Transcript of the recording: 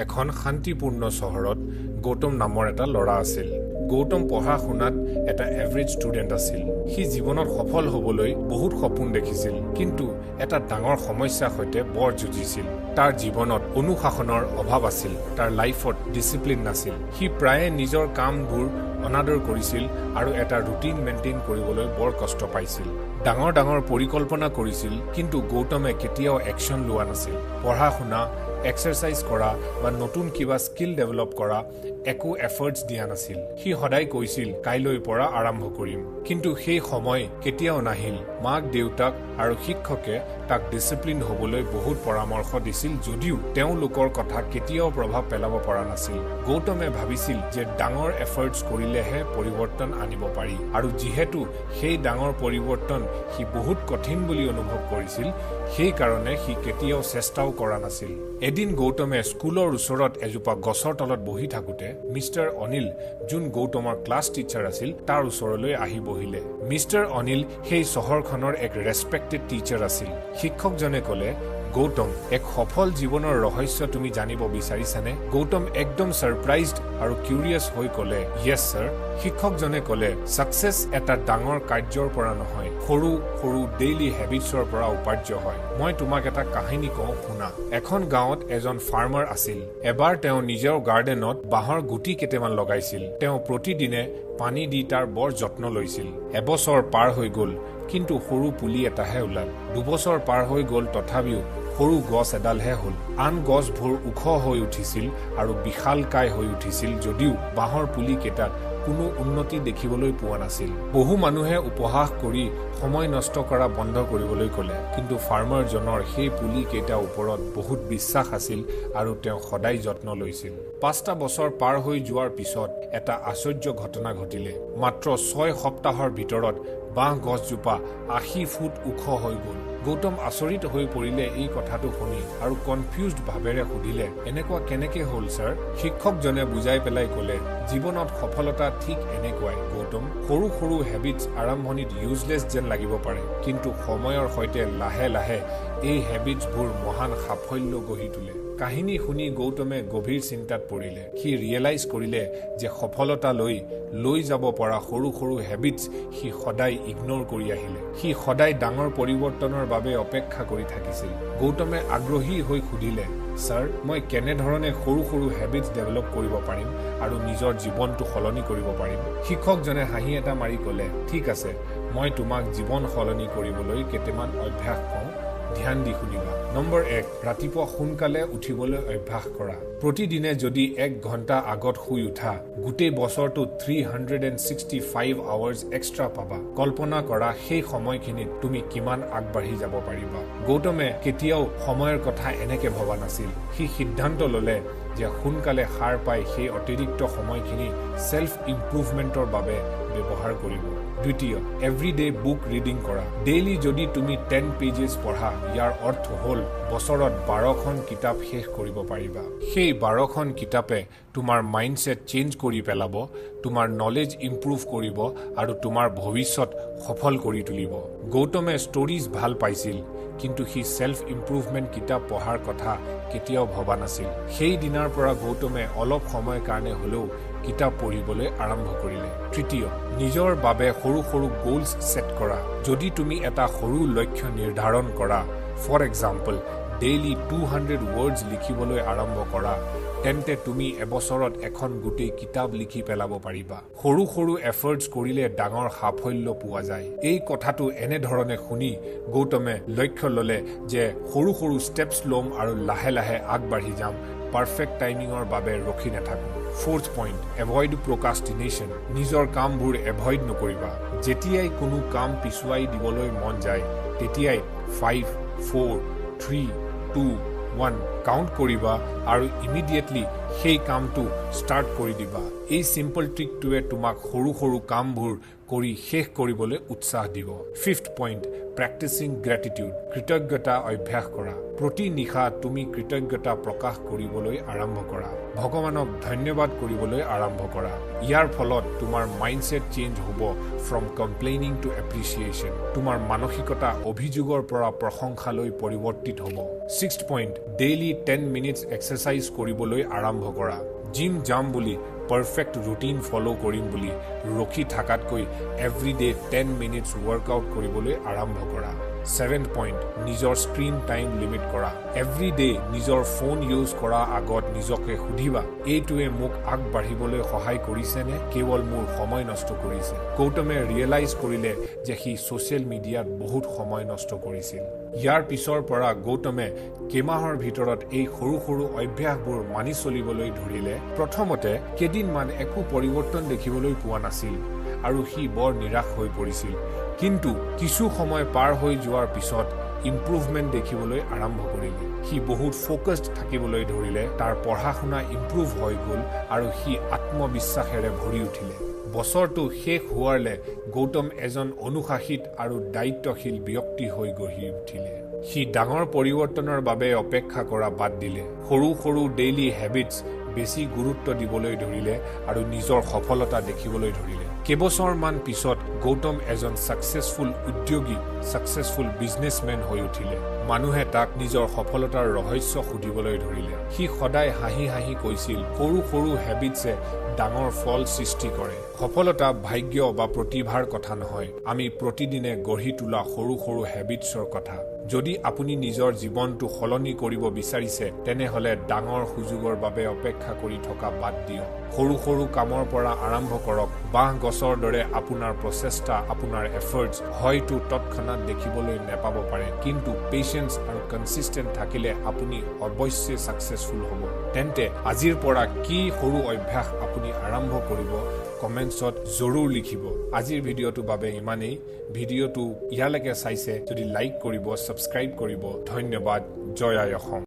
এখন শান্তিপূৰ্ণ চহৰত গৌতম নামৰ এটা ল'ৰা আছিল। গৌতম পঢ়া শুনাত এটা এভাৰেজ ষ্টুডেণ্ট আছিল। সি জীৱনত সফল হ'বলৈ বহুত সপোন দেখিছিল, কিন্তু এটা ডাঙৰ সমস্যাৰ সৈতে বৰ যুঁজিছিল। তাৰ জীৱনত অনুশাসনৰ অভাৱ আছিল, তাৰ লাইফত ডিচিপ্লিন নাছিল। সি প্ৰায়ে নিজৰ কামবোৰ অনাদৰ কৰিছিল আৰু এটা ৰুটিন মেইনটেইন কৰিবলৈ বৰ কষ্ট পাইছিল। ডাঙৰ ডাঙৰ পৰিকল্পনা কৰিছিল, কিন্তু গৌতমে কেতিয়াও একশ্যন লোৱা নাছিল। পঢ়া শুনা, এক্সাৰচাইজ কৰা বা নতুন কিবা স্কিল ডেভেলপ কৰা একো এফৰ্টছ দিয়া নাছিল। সি সদায় কৈছিল কাইলৈৰ পৰা আৰম্ভ কৰিম, কিন্তু সেই সময় কেতিয়াও নাহিল। মাক দেউতাক আৰু শিক্ষকে তাক ডিচিপ্লিন হ'বলৈ বহুত পৰামৰ্শ দিছিল, যদিও তেওঁলোকৰ কথা কেতিয়াও প্ৰভাৱ পেলাব পৰা নাছিল। গৌতমে ভাবিছিল যে ডাঙৰ এফৰ্টছ কৰিলেহে পৰিৱৰ্তন আনিব পাৰি, আৰু যিহেতু সেই ডাঙৰ পৰিৱৰ্তন সি বহুত কঠিন বুলি অনুভৱ কৰিছিল, সেইকাৰণে সি কেতিয়াও চেষ্টাও কৰা নাছিল। এদিন গৌতমে স্কুলৰ ওচৰত এজোপা গছৰ তলত বহি থাকোঁতে মিষ্টাৰ অনিল, যোন গৌতমৰ ক্লাছ টিচাৰ আছিল, তাৰ ওচৰলৈ আহি বহিলে। মিষ্টাৰ অনিল সেই চহৰখনৰ এক ৰেছপেক্টেড টিচাৰ আছিল। শিক্ষকজনে ক'লে, গৌতম, এক সফল জীৱনৰ ৰহস্য তুমি জানিব বিচাৰিছানে? গৌতম একদম ছাৰপ্ৰাইজড আৰু কিউৰিয়াছ হৈ ক'লে, য়েছ ছাৰ। শিক্ষকজনে ক'লে, ছাকচেছ এটা ডাঙৰ কাৰ্যৰ পৰা নহয়, সৰু সৰু ডেইলি হেবিটছৰ পৰা উপাৰ্য হয়। মই তোমাক এটা কাহিনী কওঁ, শুনা। এখন গাঁৱত এজন ফাৰ্মাৰ আছিল। এবাৰ তেওঁ নিজৰ গাৰ্ডেনত বাঁহৰ গুটি কেইটামান লগাইছিল। তেওঁ প্ৰতিদিনে পানী দি তাৰ বৰ যত্ন লৈছিল। এবছৰ পাৰ হৈ গ'ল, কিন্তু সৰু পুলি এটাহে ওলাল। 2 বছৰ পাৰ হৈ গ'ল, তথাপিও সৰু গছ এডালহে হ'ল। আন গছবোৰ ওখ হৈ উঠিছিল আৰু বিশালকায় হৈ উঠিছিল, যদিও বাঁহৰ পুলি কেইটাত কোনো উন্নতি দেখিবলৈ পোৱা নাছিল। বহু মানুহে উপহাস কৰি সময় নষ্ট কৰা বন্ধ কৰিবলৈ ক'লে, কিন্তু ফাৰ্মাৰজনৰ সেই পুলি কেইটাৰ ওপৰত বহুত বিশ্বাস আছিল আৰু তেওঁ সদায় যত্ন লৈছিল। 5টা বছৰ পাৰ হৈ যোৱাৰ পিছত এটা আশ্চৰ্য ঘটনা ঘটিলে। মাত্ৰ 6 সপ্তাহৰ ভিতৰত বাঁহ গছজোপা 80 ফুট ওখ হৈ গ'ল। গৌতম আচৰিত হৈ পৰিলে এই কথাটো শুনি আৰু কনফিউজড ভাৱেৰে সুধিলে, এনেকুৱা কেনেকে হ'ল ছাৰ? শিক্ষকজনে বুজাই পেলাই ক'লে, জীৱনত সফলতা ঠিক এনেকুৱাই গৌতম। সৰু সৰু হেবিটছ আৰম্ভণিত ইউজলেছ যেন লাগিব পাৰে, কিন্তু সময়ৰ সৈতে লাহে লাহে এই হেবিটছবোৰ মহান সাফল্য গঢ়ি তোলে। কাহিনী শুনি গৌতমে গভীৰ চিন্তাত পৰিলে। সি ৰিয়েলাইজ কৰিলে যে সফলতা লৈ যাব পৰা সৰু সৰু হেবিটছ সি সদায় ইগন'ৰ কৰি আহিলে। সি সদায় ডাঙৰ পৰিৱৰ্তনৰ বাবে অপেক্ষা কৰি থাকিছিল। গৌতমে আগ্ৰহী হৈ সুধিলে, ছাৰ, মই কেনেধৰণে সৰু সৰু হেবিটছ ডেভেলপ কৰিব পাৰিম আৰু নিজৰ জীৱনটো সলনি কৰিব পাৰিম? শিক্ষকজনে হাঁহি এটা মাৰি ক'লে, ঠিক আছে, মই তোমাক জীৱন সলনি কৰিবলৈ কেইটামান অভ্যাস কওঁ, ধ্যান দি শুনিবা। নম্বৰ 1, ৰাতিপুৱা সোনকালে উঠিবলৈ অভ্যাস কৰা। প্ৰতিদিনে যদি 1 ঘণ্টা আগত শুই উঠা, গোটেই বছৰটোত 365 আৱাৰ্ছ এক্সট্ৰা পাবা। কল্পনা কৰা সেই সময়খিনিত তুমি কিমান আগবাঢ়ি যাব পাৰিবা। গৌতমে কেতিয়াও সময়ৰ কথা এনেকে ভবা নাছিল। সি সিদ্ধান্ত ল'লে যে সোনকালে সাৰ পাই সেই অতিৰিক্ত সময়খিনি ছেল্ফ ইম্প্ৰুভমেণ্টৰ বাবে ব্যৱহাৰ কৰিব। দ্বিতীয়, এভৰিডে বুক ৰিডিং কৰা। ডেইলি যদি তুমি 10 পেজেছ পঢ়া, ইয়াৰ অৰ্থ হ'ল বছৰত 12খন কিতাপ শেষ কৰিব পাৰিবা। সেই 12খন কিতাপে তোমাৰ মাইণ্ডছেট চেঞ্জ কৰি পেলাব, তোমাৰ নলেজ ইম্প্ৰুভ কৰিব আৰু তোমাৰ ভৱিষ্যত সফল কৰি তুলিব। গৌতমে ষ্টৰিজ ভাল পাইছিল, কিন্তু সি ছেল্ফ ইম্প্ৰুভমেণ্ট কিতাপ পঢ়াৰ কথা কেতিয়াও ভবা নাছিল। সেই দিনাৰ পৰা গৌতমে অলপ সময়ৰ কাৰণে হ'লেও কিতাপ পঢ়িবলৈ আৰম্ভ কৰিলে। তৃতীয়, নিজৰ বাবে সৰু সৰু গ'লছ ছেট কৰা। যদি তুমি এটা সৰু লক্ষ্য নিৰ্ধাৰণ কৰা, ফৰ এক্সাম্পল ডেইলি 200 ৱৰ্ডছ লিখিবলৈ আৰম্ভ কৰা, তেন্তে তুমি এবছৰত এখন গোটেই কিতাপ লিখি পেলাব পাৰিবা। সৰু সৰু এফৰ্টছ কৰিলে ডাঙৰ সাফল্য পোৱা যায়। এই কথাটো এনেধৰণে শুনি গৌতমে লক্ষ্য ল'লে যে সৰু সৰু ষ্টেপছ ল'ম আৰু লাহে লাহে আগবাঢ়ি যাম, পাৰফেক্ট টাইমিঙৰ বাবে ৰখি নাথাকোঁ। 4th point, avoid প্ৰকাষ্টিনেশ্যন। নিজৰ কামবোৰ এভইড নকৰিবা। যেতিয়াই কোনো কাম পিছুৱাই দিবলৈ মন যায়, তেতিয়াই 5, 4, 3, 2, 1 কাউণ্ট কৰিবা আৰু ইমিডিয়েটলি সেই কামটো ষ্টাৰ্ট কৰি দিবা। এই চিম্পল ট্ৰিকটোৱে তোমাক সৰু সৰু কামবোৰ কৰি শেষ কৰিবলৈ উৎসাহ দিব। 5th পইণ্ট, প্ৰেক্টিচিং গ্ৰেটিটিউড, কৃতজ্ঞতা অভ্যাস কৰা। প্ৰতি নিশা তুমি কৃতজ্ঞতা প্ৰকাশ কৰিবলৈ আৰম্ভ কৰা। ভগৱানক ধন্যবাদ কৰিবলৈ আৰম্ভ কৰা। ইয়াৰ ফলত তোমাৰ মাইণ্ডছেট চেঞ্জ হ'ব ফ্ৰম কমপ্লেইনিং টু এপ্ৰিচিয়েশ্যন। তোমাৰ মানসিকতা অভিযোগৰ পৰা প্ৰশংসালৈ পৰিৱৰ্তিত হ'ব। 6th point, daily 10 minutes exercise কৰিবলৈ আৰম্ভ কৰা। জিম যাম বুলি, পাৰফেক্ট ৰুটিন ফ'ল' কৰিম বুলি ৰখি থকাতকৈ এভৰিডে 10 মিনিটছ ৱৰ্কআউট কৰিবলৈ আৰম্ভ কৰা। 7th পইণ্ট, নিজৰ স্ক্ৰীন টাইম লিমিট কৰা। এভৰিডে নিজৰ ফোন ইউজ কৰাৰ আগত নিজকে সুধিবা, এইটোৱে মোক আগবাঢ়িবলৈ সহায় কৰিছেনে কেৱল মোৰ সময় নষ্ট কৰিছে। গৌতমে ৰিয়েলাইজ কৰিলে যে সি ছ'চিয়েল মিডিয়াত বহুত সময় নষ্ট কৰিছিল। ইয়াৰ পিছৰ পৰা গৌতমে কেইমাহৰ ভিতৰত এই সৰু সৰু অভ্যাসবোৰ মানি চলিবলৈ ধৰিলে। প্ৰথমতে কেইদিনমান একো পৰিৱৰ্তন দেখিবলৈ পোৱা নাছিল আৰু সি বৰ নিৰাশ হৈ পৰিছিল। কিন্তু কিছু সময় পাৰ হৈ যোৱাৰ পিছত ইম্প্ৰুভমেণ্ট দেখিবলৈ আৰম্ভ কৰিলে। সি বহুত ফ'কাছড থাকিবলৈ ধৰিলে, তাৰ পঢ়া শুনা ইম্প্ৰুভ হৈ গ'ল আৰু সি আত্মবিশ্বাসেৰে ভৰি উঠিলে। বছৰটো শেষ হোৱালে গৌতম এজন অনুশাসিত আৰু দায়িত্বশীল ব্যক্তি হৈ গঢ়ি উঠিলে। সি ডাঙৰ পৰিৱৰ্তনৰ বাবে অপেক্ষা কৰা বাদ দিলে। সৰু সৰু ডেইলি হেবিটছ বেছি গুৰুত্ব দিবলৈ ধৰিলে আৰু নিজৰ সফলতা দেখিবলৈ ধৰিলে। কেইবছৰমান পিছত গৌতম এজন ছাকচেছফুল উদ্যোগী, ছাকচেছফুল বিজনেছমেন হৈ উঠিলে। মানুহে তাক নিজৰ সফলতাৰ ৰহস্য সুধিবলৈ ধৰিলে। সি সদায় হাঁহি হাঁহি কৈছিল, সৰু সৰু হেবিটছে ডাঙৰ ফল সৃষ্টি কৰে। সফলতা ভাগ্য বা প্ৰতিভাৰ কথা নহয়, আমি প্ৰতিদিনে গঢ়ি তোলা সৰু সৰু হেবিটছৰ কথা। যদি আপুনি নিজৰ জীৱনটো সলনি কৰিব বিচাৰিছে, তেনেহ'লে ডাঙৰ সুযোগৰ বাবে অপেক্ষা কৰি থকা বাদ দিয়ক। সৰু সৰু কামৰ পৰা আৰম্ভ কৰক। বাঁহ গছৰ দৰে আপোনাৰ প্ৰচেষ্টা, আপোনাৰ এফৰ্টছ হয়তো তৎক্ষণাত দেখিবলৈ নাপাব পাৰে, কিন্তু পেচেন্স আৰু কনচিষ্টেণ্ট থাকিলে আপুনি অৱশ্যে ছাকচেছফুল হ'ব। তেন্তে আজিৰ পৰা কি সৰু অভ্যাস আপুনি আৰম্ভ কৰিব, কমেণ্টছত জৰুৰ লিখিব। আজিৰ ভিডিঅ'টোৰ বাবে ইমানেই। ভিডিঅ'টো ইয়ালৈকে চাইছে যদি লাইক কৰিব, ছাবস্ক্ৰাইব কৰিব। ধন্যবাদ। জয় আই অসম।